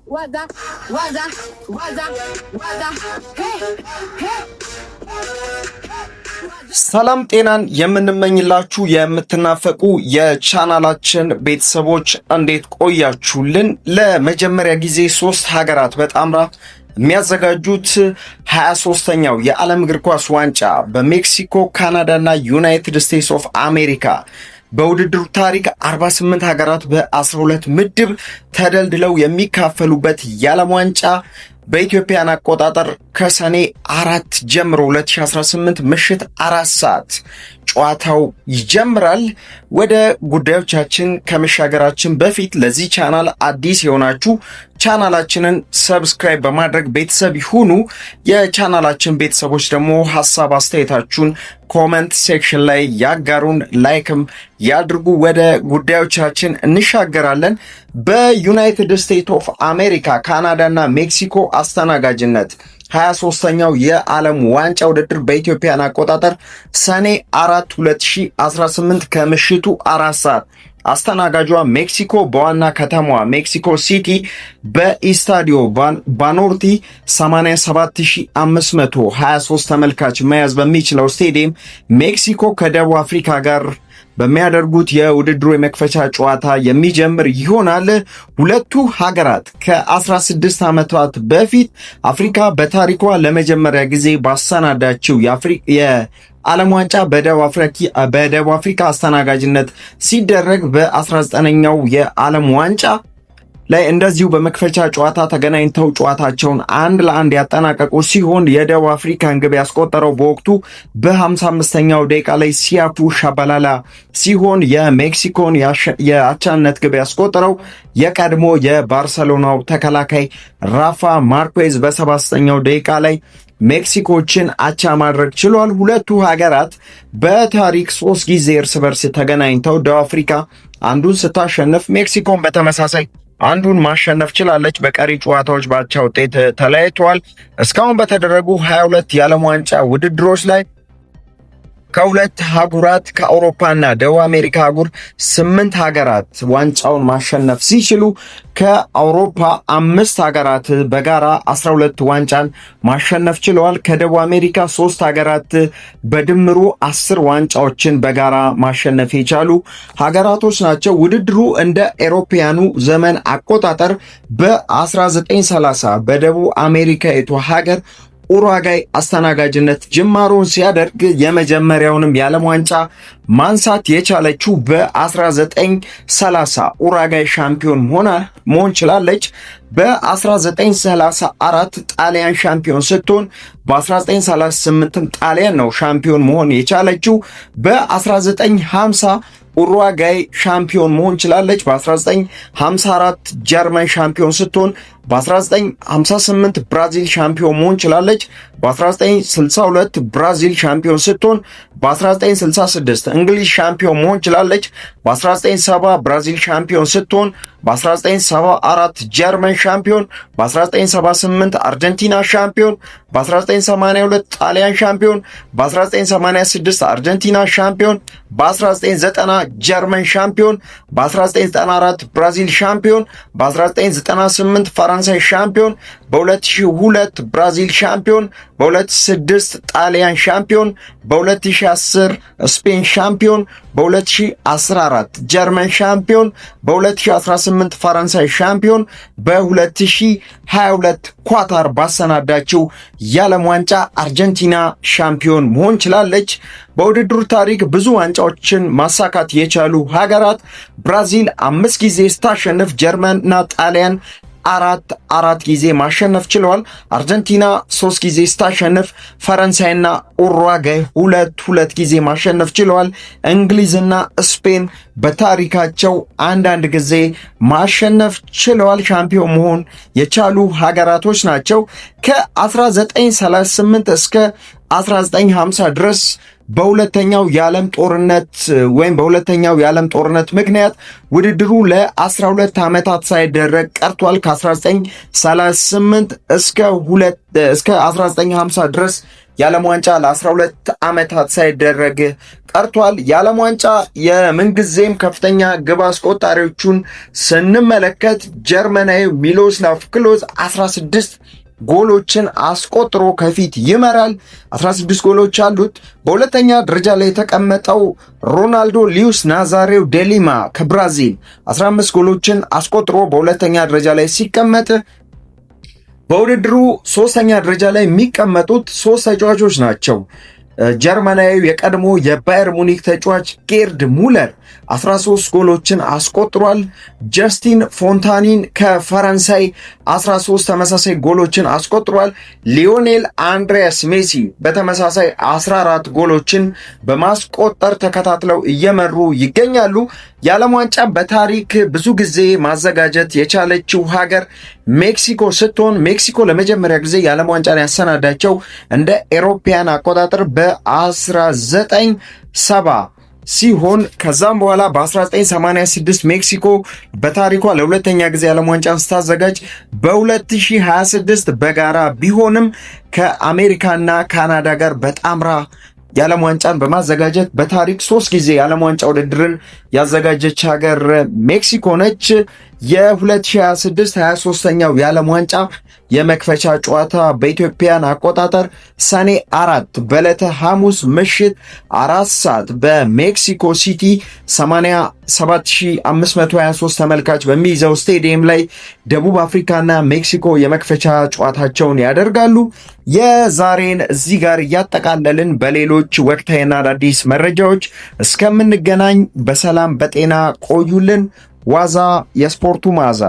Waza, waza, waza, waza, hey, hey. ሰላም ጤናን የምንመኝላችሁ የምትናፈቁ የቻናላችን ቤተሰቦች እንዴት ቆያችሁልን? ለመጀመሪያ ጊዜ 3 ሀገራት በጣምራ የሚያዘጋጁት 23ኛው የዓለም እግር ኳስ ዋንጫ በሜክሲኮ፣ ካናዳ እና ዩናይትድ ስቴትስ ኦፍ አሜሪካ በውድድሩ ታሪክ 48 ሀገራት በ12 ምድብ ተደልድለው የሚካፈሉበት የዓለም ዋንጫ በኢትዮጵያን አቆጣጠር ከሰኔ 4 ጀምሮ 2018 ምሽት 4 ሰዓት ጨዋታው ይጀምራል። ወደ ጉዳዮቻችን ከመሻገራችን በፊት ለዚህ ቻናል አዲስ የሆናችሁ ቻናላችንን ሰብስክራይብ በማድረግ ቤተሰብ ይሁኑ። የቻናላችን ቤተሰቦች ደግሞ ሐሳብ አስተያየታችሁን ኮሜንት ሴክሽን ላይ ያጋሩን፣ ላይክም ያድርጉ። ወደ ጉዳዮቻችን እንሻገራለን። በዩናይትድ ስቴትስ ኦፍ አሜሪካ፣ ካናዳ እና ሜክሲኮ አስተናጋጅነት 23ኛው የዓለም ዋንጫ ውድድር በኢትዮጵያን አቆጣጠር ሰኔ 4 2018 ከምሽቱ 4 ሰዓት አስተናጋጇ ሜክሲኮ በዋና ከተማዋ ሜክሲኮ ሲቲ በኢስታዲዮ ባኖርቲ 87523 ተመልካች መያዝ በሚችለው ስቴዲየም ሜክሲኮ ከደቡብ አፍሪካ ጋር በሚያደርጉት የውድድሩ የመክፈቻ ጨዋታ የሚጀምር ይሆናል። ሁለቱ ሀገራት ከ16 ዓመታት በፊት አፍሪካ በታሪኳ ለመጀመሪያ ጊዜ ባሰናዳችው የዓለም ዋንጫ በደቡብ አፍሪካ አስተናጋጅነት ሲደረግ በ19ኛው የዓለም ዋንጫ ላይ እንደዚሁ በመክፈቻ ጨዋታ ተገናኝተው ጨዋታቸውን 1-1 ያጠናቀቁ ሲሆን የደቡብ አፍሪካን ግብ ያስቆጠረው በወቅቱ በ55ኛው ደቂቃ ላይ ሲያፉ ሻባላላ ሲሆን የሜክሲኮን የአቻነት ግብ ያስቆጠረው የቀድሞ የባርሰሎናው ተከላካይ ራፋ ማርኩዝ በ79ኛው ደቂቃ ላይ ሜክሲኮችን አቻ ማድረግ ችሏል። ሁለቱ ሀገራት በታሪክ 3 ጊዜ እርስ በርስ ተገናኝተው ደቡብ አፍሪካ አንዱን ስታሸንፍ ሜክሲኮን በተመሳሳይ አንዱን ማሸነፍ ችላለች። በቀሪ ጨዋታዎች ባቻ ውጤት ተለያይተዋል። እስካሁን በተደረጉ 22 የዓለም ዋንጫ ውድድሮች ላይ ከሁለት አህጉራት ከአውሮፓና ደቡብ አሜሪካ አህጉር 8 ሀገራት ዋንጫውን ማሸነፍ ሲችሉ ከአውሮፓ 5 ሀገራት በጋራ 12 ዋንጫን ማሸነፍ ችለዋል። ከደቡብ አሜሪካ 3 ሀገራት በድምሩ 10 ዋንጫዎችን በጋራ ማሸነፍ የቻሉ ሀገራቶች ናቸው። ውድድሩ እንደ ኤሮፓያኑ ዘመን አቆጣጠር በ1930 በደቡብ አሜሪካዊቷ ሀገር ኡሩጓይ አስተናጋጅነት ጅማሮን ሲያደርግ የመጀመሪያውንም የዓለም ዋንጫ ማንሳት የቻለችው በ1930 ኡሩጓይ ሻምፒዮን መሆን ችላለች። በ1934 ጣሊያን ሻምፒዮን ስትሆን በ1938 ጣሊያን ነው ሻምፒዮን መሆን የቻለችው። በ1950 ኡሩጓይ ሻምፒዮን መሆን ችላለች። በ1954 ጀርመን ሻምፒዮን ስትሆን በ1958 ብራዚል ሻምፒዮን መሆን ችላለች። በ1962 ብራዚል ሻምፒዮን ስትሆን በ1966 እንግሊዝ ሻምፒዮን መሆን ችላለች። በ1970 ብራዚል ሻምፒዮን ስትሆን በ1974 ጀርመን ሻምፒዮን፣ በ1978 አርጀንቲና ሻምፒዮን፣ በ1982 ጣሊያን ሻምፒዮን፣ በ1986 አርጀንቲና ሻምፒዮን፣ በ1990 ጀርመን ሻምፒዮን፣ በ1994 ብራዚል ሻምፒዮን፣ በ1998 ፈረንሳይ ሻምፒዮን፣ በ2002 ብራዚል ሻምፒዮን፣ በ2006 ጣሊያን ሻምፒዮን፣ በ2010 ስፔን ሻምፒዮን፣ በ2014 ጀርመን ሻምፒዮን፣ በ2018 ፈረንሳይ ሻምፒዮን፣ በ2022 ኳታር ባሰናዳችው የዓለም ዋንጫ አርጀንቲና ሻምፒዮን መሆን ችላለች። በውድድሩ ታሪክ ብዙ ዋንጫዎችን ማሳካት የቻሉ ሀገራት ብራዚል 5 ጊዜ ስታሸንፍ፣ ጀርመንና ጣሊያን አራት ጊዜ ማሸነፍ ችለዋል። አርጀንቲና 3 ጊዜ ስታሸንፍ፣ ፈረንሳይና ኡሩጓይ ሁለት ጊዜ ማሸነፍ ችለዋል። እንግሊዝና ስፔን በታሪካቸው አንዳንድ ጊዜ ማሸነፍ ችለዋል። ሻምፒዮን መሆን የቻሉ ሀገራቶች ናቸው። ከ1938 እስከ 1950 ድረስ በሁለተኛው የዓለም ጦርነት ምክንያት ውድድሩ ለ12 ዓመታት ሳይደረግ ቀርቷል። ከ1938 እስከ 1950 ድረስ የዓለም ዋንጫ ለ12 ዓመታት ሳይደረግ ቀርቷል። የዓለም ዋንጫ የምንጊዜም ከፍተኛ ግብ አስቆጣሪዎቹን ስንመለከት ጀርመናዊ ሚሎስላቭ ክሎዝ 16 ጎሎችን አስቆጥሮ ከፊት ይመራል። 16 ጎሎች አሉት። በሁለተኛ ደረጃ ላይ የተቀመጠው ሮናልዶ ሉዊስ ናዛሬው ዴሊማ ከብራዚል 15 ጎሎችን አስቆጥሮ በሁለተኛ ደረጃ ላይ ሲቀመጥ፣ በውድድሩ ሶስተኛ ደረጃ ላይ የሚቀመጡት ሶስት ተጫዋቾች ናቸው። ጀርመናዊ የቀድሞ የባየር ሙኒክ ተጫዋች ጌርድ ሙለር 13 ጎሎችን አስቆጥሯል። ጀስቲን ፎንታኒን ከፈረንሳይ 13 ተመሳሳይ ጎሎችን አስቆጥሯል። ሊዮኔል አንድሪያስ ሜሲ በተመሳሳይ 14 ጎሎችን በማስቆጠር ተከታትለው እየመሩ ይገኛሉ። የዓለም ዋንጫ በታሪክ ብዙ ጊዜ ማዘጋጀት የቻለችው ሀገር ሜክሲኮ ስትሆን ሜክሲኮ ለመጀመሪያ ጊዜ የዓለም ዋንጫን ያሰናዳቸው እንደ ኤሮፓያን አቆጣጠር በ1970 ሲሆን ከዛም በኋላ በ1986 ሜክሲኮ በታሪኳ ለሁለተኛ ጊዜ የዓለም ዋንጫን ስታዘጋጅ በ2026 በጋራ ቢሆንም ከአሜሪካና ካናዳ ጋር በጣምራ የዓለም ዋንጫን በማዘጋጀት በታሪክ 3 ጊዜ የዓለም ዋንጫ ውድድርን ያዘጋጀች ሀገር ሜክሲኮ ነች። የ2026 23ኛው የዓለም ዋንጫ የመክፈቻ ጨዋታ በኢትዮጵያን አቆጣጠር ሰኔ 4 በዕለተ ሐሙስ ምሽት 4 ሰዓት በሜክሲኮ ሲቲ 87523 ተመልካች በሚይዘው ስቴዲየም ላይ ደቡብ አፍሪካና ሜክሲኮ የመክፈቻ ጨዋታቸውን ያደርጋሉ። የዛሬን እዚህ ጋር እያጠቃለልን በሌሎች ወቅታዊና አዳዲስ መረጃዎች እስከምንገናኝ በሰላም በጤና ቆዩልን። ዋዛ የስፖርቱ ማዛ